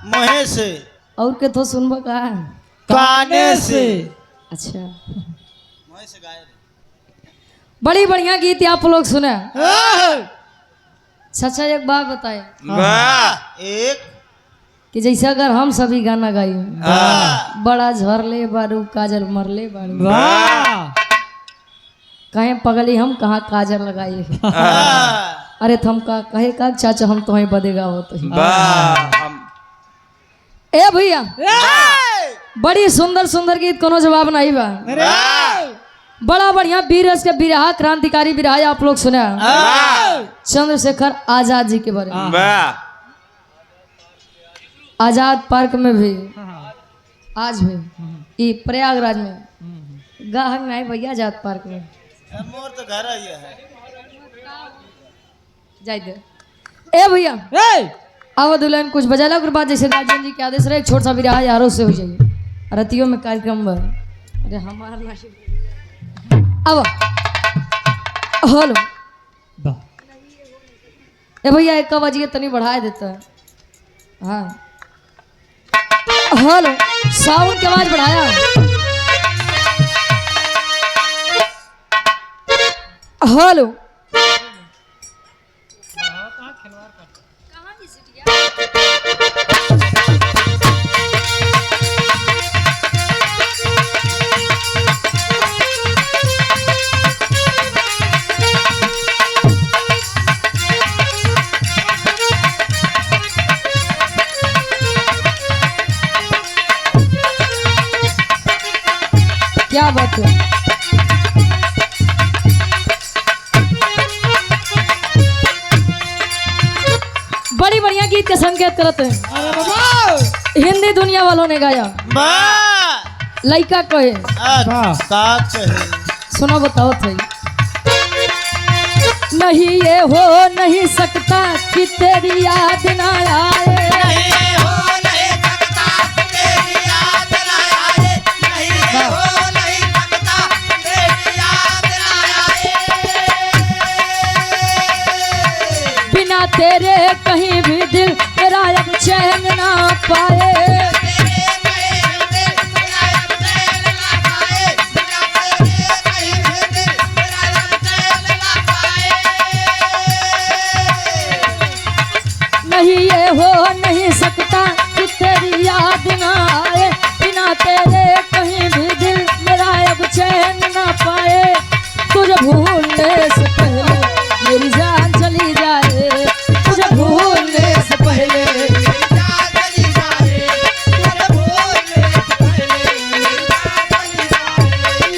मुँह से और के तो सुनबो का काने से। अच्छा मुँह से गाय बड़ी बढ़िया गीत आप लोग सुने। चाचा एक बात बताए एक कि जैसे अगर हम सभी गाना गाई बड़ा झरले बारू काजल मरले बारू कहे पगली हम कहाँ काजल लगाई अरे थम का कहे का चाचा हम तो बदेगा हो तो ए भैया बड़ी सुंदर सुंदर गीत कोनो जवाब नहीं बा। बड़ा बढ़िया वीर के बिरहा क्रांतिकारी बिरहा आप लोग सुना चंद्रशेखर आजाद जी के बारे में। आजाद पार्क में भी आज भी ये प्रयागराज में गाहक नहीं भैया आजाद पार्क में मोर तो घर आई है जाए दे ए भैया आवा दुल्हन कुछ बजाला के बाद जैसे गार्जियन जी के आदेश रहे एक छोटा सा बिरहा यारों से हो जाइए रतियों में कार्यक्रम बा। अरे हमारा अब हेलो ए भैया एक का बजिए तनी बढ़ा देता है। हाँ हेलो साउंड की आवाज बढ़ाया। हेलो क्या बात है बड़ी बढ़िया गीत के संकेत करते हैं हिंदी दुनिया वालों ने गाया लड़का कहे सुनो बताओ थे नहीं ये हो नहीं सकता कि तेरी याद ना आए बिना तेरे कहीं भी दिल मेरा अब चैन ना पाए नहीं ये हो नहीं सकता कि तेरी याद ना आए बिना तेरे कहीं भी दिल मेरा अब चैन ना पाए तुझे भूलने से पहले मेरी जान चली जाए तुझे भूलने से पहले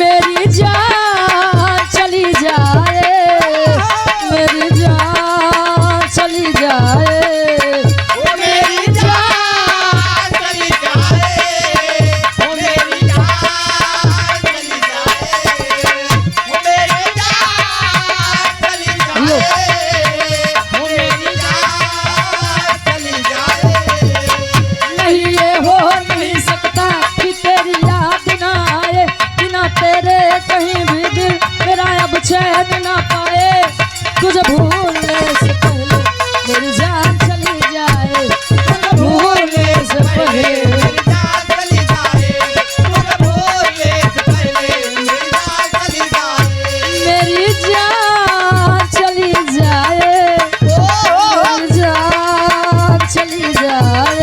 मेरी जान चली जाए मेरी जान चली जाए चैन ना पाए तुझे भूलने से पहले मेरी जान चली जाए तुझे भूलने से पहले मेरी जान चली जाए मेरी जान चली जाए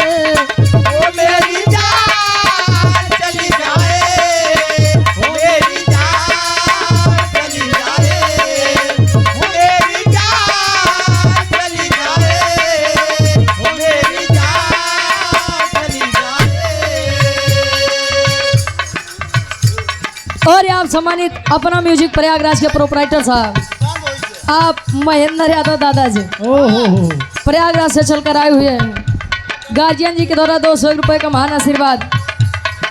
और आप सम्मानित अपना म्यूजिक प्रयागराज के प्रोपराइटर साहब आप महेंद्र यादव दादाजी प्रयागराज से चलकर आए हुए हैं गार्जियन जी के द्वारा 200 रुपए का महान आशीर्वाद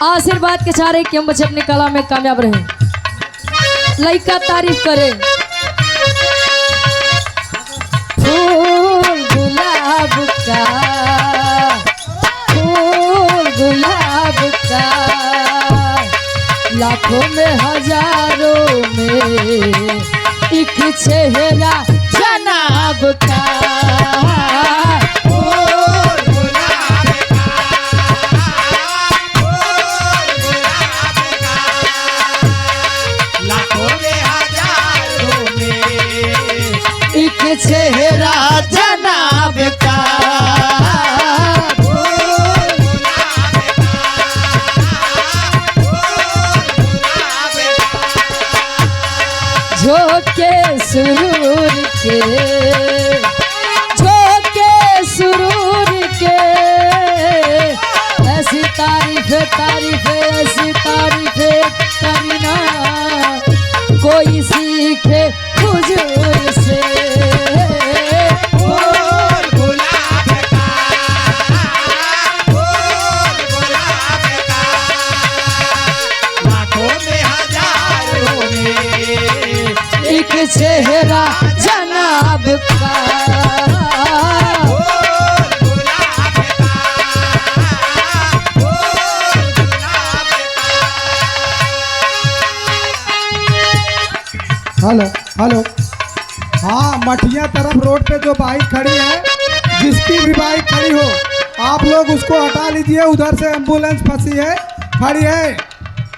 आशीर्वाद के चारे कि हम बच्चे अपनी कला में कामयाब रहे लड़का तारीफ करे फूल गुलाब का फूल गुलाब का लाखों में हजारों में एक चेहरा जनाब का हेलो हेलो। हाँ, मठिया तरफ रोड पे जो बाइक खड़ी है, जिसकी भी बाइक खड़ी हो, आप लोग उसको हटा लीजिए। उधर से एम्बुलेंस फंसी है, खड़ी है।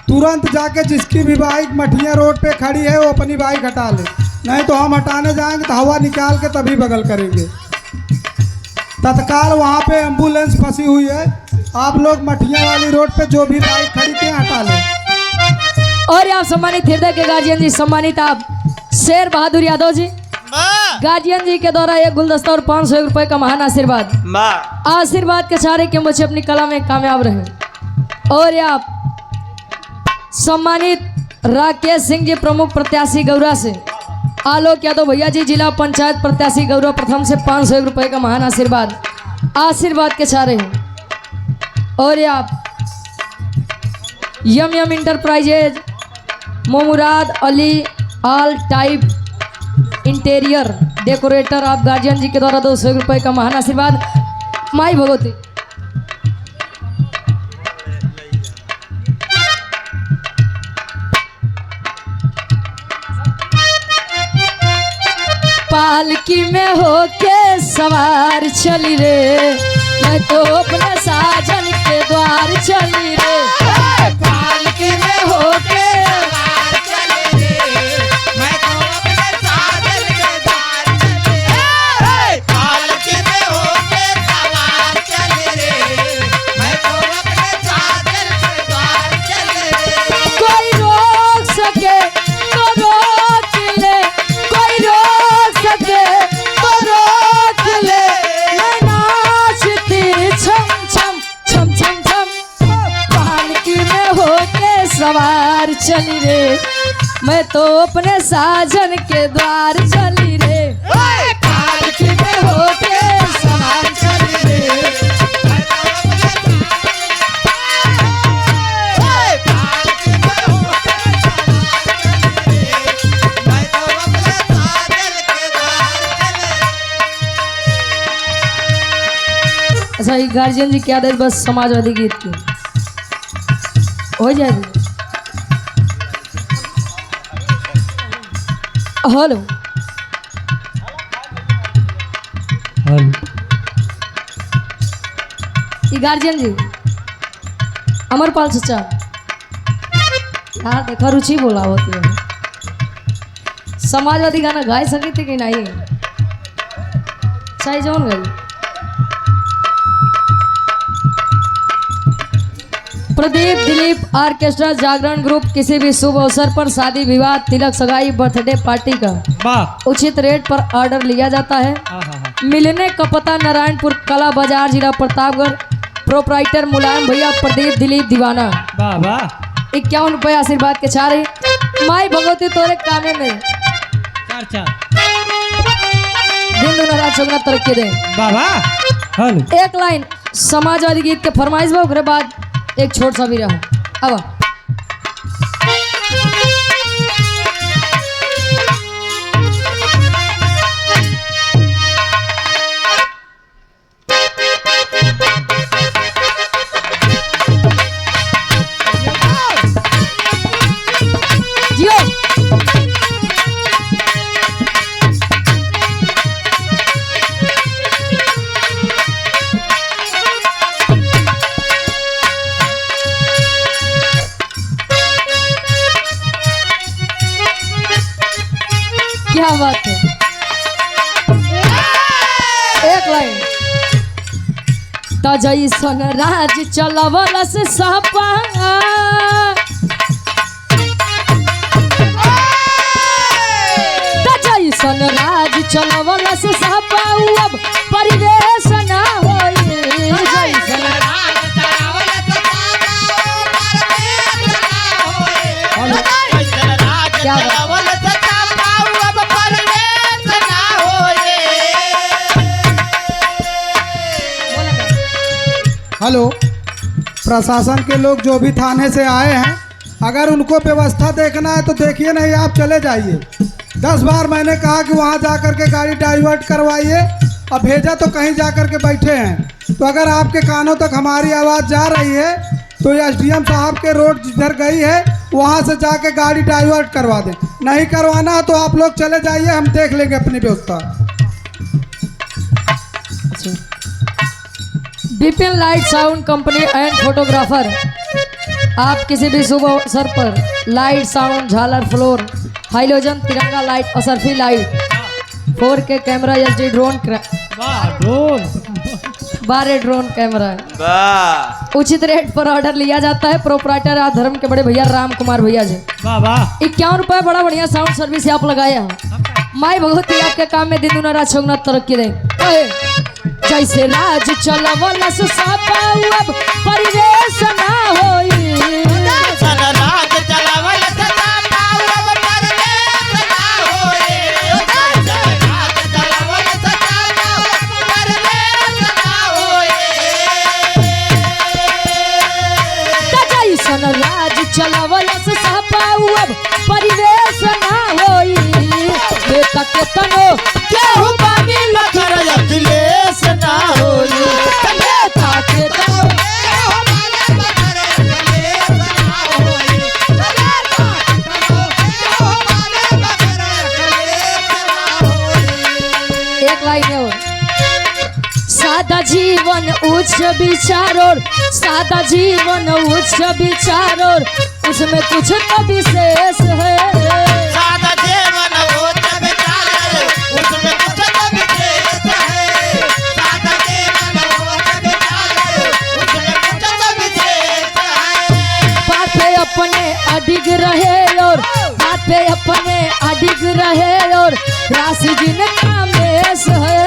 तुरंत जाके जिसकी भी बाइक मठिया रोड पे खड़ी है वो अपनी बाइक हटा ले, नहीं तो हम हटाने जाएंगे तो हवा निकाल के तभी बगल करेंगे। तत्काल वहाँ पे एम्बुलेंस फंसी हुई है। आप लोग मठिया वाली रोड पे जो भी बाइक खड़ी थी हटा लें। और आप सम्मानित हृदय के गार्जियन जी, सम्मानित आप शेर बहादुर यादव जी, वाह गार्जियन जी के द्वारा एक गुलदस्ता और 500 रुपए का महान आशीर्वाद। वाह आशीर्वाद के सहारे के मुझे अपनी कला में कामयाब रहे। और आप सम्मानित राकेश सिंह जी, प्रमुख प्रत्याशी गौरा से, आलोक यादव भैया जी, जिला पंचायत प्रत्याशी गौरा प्रथम से 500 रुपए का महान आशीर्वाद, आशीर्वाद के सहारे हैं। और आप यम यम इंटरप्राइजेज, मोमुराद अली ऑल टाइप इंटीरियर डेकोरेटर, आप गार्जियन जी के द्वारा 200 रुपए का महान आशीर्वाद। माई भगवती पालकी में होके सवार चली रे, मैं तो अपने साजन के द्वार चली रे। पालकी में होके सवार चली रे, मैं तो अपने साजन के द्वार चली रे। पालकी में होके सवार चली रे, मैं तो अपने साजन के द्वार चली रे। कोई रोक सके तो रोक ले, कोई रोक सके तो रोक ले, मैं नाचती छम छम छम छम छम। पालकी में होके सवार चली रे, मैं तो अपने साजन के द्वार चली रे। पालकी में होके सवार चली रे, मैं तो अपने पालकी में होके सवार चली रे, मैं तो अपने साजन के द्वार चली। अच्छा, ये गार्जियन जी क्या दे बस समाजवादी गीत की हो जाएगी। हेलो ये गार्जियन जी, अमरपाल चाचा यार देखा रुचि बोला होती है, समाजवादी गाना गाय सकी थी कि नहीं? सही जौन गई। प्रदीप दिलीप ऑर्केस्ट्रा जागरण ग्रुप किसी भी शुभ अवसर पर शादी, विवाह, तिलक, सगाई, बर्थडे पार्टी का उचित रेट पर ऑर्डर लिया जाता है। मिलने का पता नारायणपुर कला बाजार, जिला प्रतापगढ़। प्रोपराइटर मुलायम भैया, प्रदीप दिलीप दीवाना। 51 रुपये आशीर्वाद के चारे। माई भगवती तोरे कामे में दिन दोनों रात चौगुना तरक्की दे। एक लाइन समाजवादी गीत के फरमाइश बा, ओकरे बाद एक छोट सा भी रहा। अब जियो क्या बात है। एक लाइन तजैसन राज चलवल से सपा, तजैसन राज चलवल से सपा, अब परिवेश ना होई। जैसन राज चलवल से क्या हेलो, प्रशासन के लोग जो भी थाने से आए हैं, अगर उनको व्यवस्था देखना है तो देखिए, नहीं आप चले जाइए। 10 बार मैंने कहा कि वहाँ जा कर के गाड़ी डाइवर्ट करवाइए, अब भेजा तो कहीं जा कर के बैठे हैं। तो अगर आपके कानों तक हमारी आवाज़ जा रही है तो एसडीएम साहब के रोड जिधर गई है वहाँ से जाके गाड़ी डाइवर्ट करवा दें। नहीं करवाना है तो आप लोग चले जाइए, हम देख लेंगे अपनी व्यवस्था। BPN light sound company and photographer, आप किसी भी शुभ अवसर पर लाइट साउंड झालर फ्लोर हाइलोजन तिरंगा light Asarfi light 4K camera HD drone 12 drone camera उचित रेट पर ऑर्डर लिया जाता है। प्रोपराइटर आप धर्म के बड़े भैया राम कुमार भैया जी। 51 रुपए बड़ा बढ़िया साउंड सर्विस आप लगाए हैं। माई भगवती आपके काम में दिन दुना रात चौगुना तरक्की दे। जैसे राज चलवल अब परिवेश ना होई, राज चलावल राज चलावल अब परिवेश ना होई। बेटा के तनो केहू बानी लखर अखिलेश ना होई। बेटा के तनो एक लाइन है और सादा जीवन उच्च विचार और सादा जीवन उच्च विचार और उसमें कुछ तो विशेष है। सादा जीवन उच्च विचार उसमें कुछ तो विशेष है। सादा जीवन उच्च विचार उसमें कुछ तो विशेष है। बात पे अपने अडिग रहे और बात पे अपने अडिग रहे और राशि जिनका मेष है।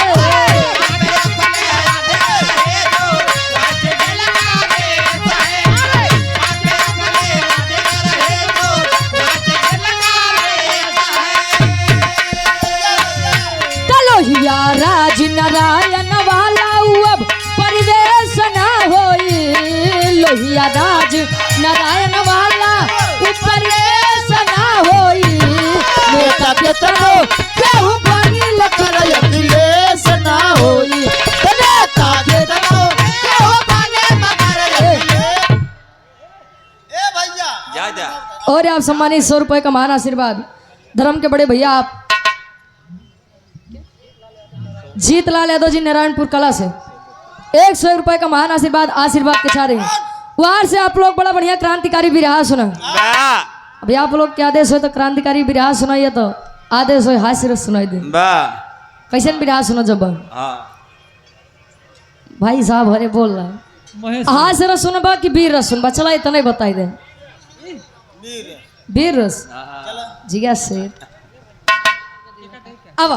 राज नारायण वाला अब परिवेश ना होई। लोहिया राज नारायण वाला परिवेश ना होई। बेटा के तनो केहू बानी लखर अखिलेश ना होई। बेटा के तनो केहू बानी मगर अखिलेश। ए भैया जा और आप सम्मानित 100 रुपए का महान आशीर्वाद धर्म के बड़े भैया आप जीतलाल यादव जी नारायणपुर कला से 100 रुपए का महान आशीर्वाद के चाह हैं। वहां से आप लोग बड़ा बढ़िया क्रांतिकारी बिरहा सुना। अभी आप लोग के आदेश हो तो क्रांतिकारी बिरहा सुनाइए, तो आदेश हो हास्य रस सुनाई दे। कैसे बिरहा सुनो जब भाई साहब हरे बोल रहा है हास्य रस सुनबा कि वीर रस सुनबा? चला इतना ही बताई दे। वीर रस जिज्ञासा से अब